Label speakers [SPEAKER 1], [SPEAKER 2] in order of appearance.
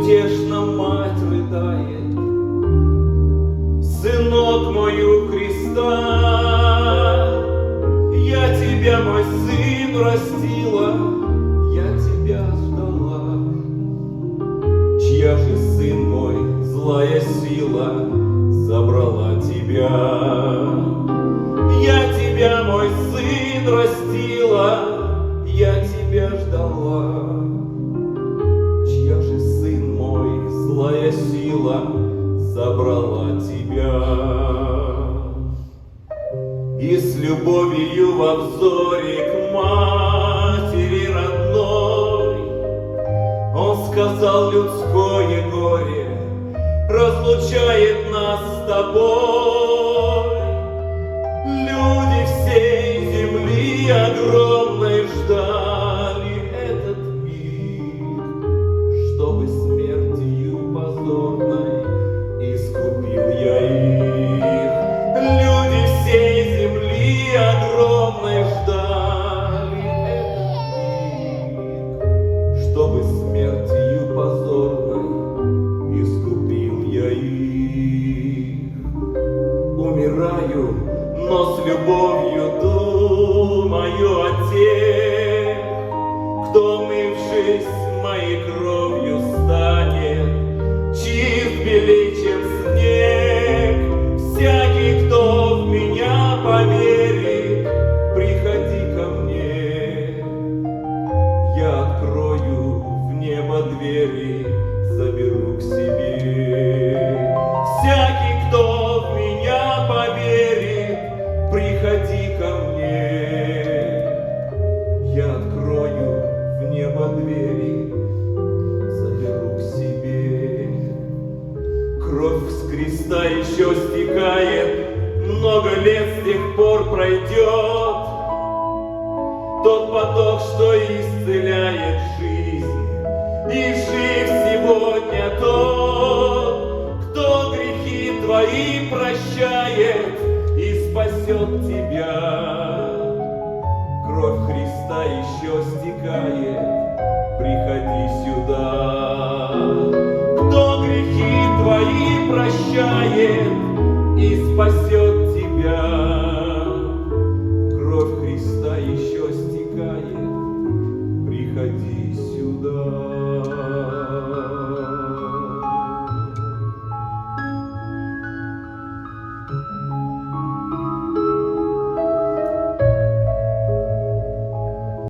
[SPEAKER 1] Безутешно мать рыдает, сынок мой у креста. Я тебя, мой сын, растила, я тебя ждала. Чья же, сын мой, злая сила забрала тебя? Я тебя, мой сын, растила, я тебя ждала. Чья же, сын мой, злая сила забрала тебя? И с любовью во взоре к матери родной он сказал: людское горе разлучает нас с тобой. Люди всей земли огромной ждали этот миг, чтобы смертью позорной искупил я их. Люди всей земли огромной ждали этот миг, чтобы смертью позорной искупил я их. Умираю, но с любовью думаю о тех, кто, умывшись моей кровью, станет чист белей, чем снег. Всякий, кто в меня поверит, приходи ко мне. Я открою в небо двери, заберу к себе. Всякий, кто в меня поверит, приходи ко мне. Я открою в небо двери, заберу к себе. Кровь с креста еще стекает, много лет с тех пор пройдет. Тот поток, что исцеляет жизнь, и жив сегодня тот, кто грехи твои прощает и спасет тебя. Кровь Христа еще стекает,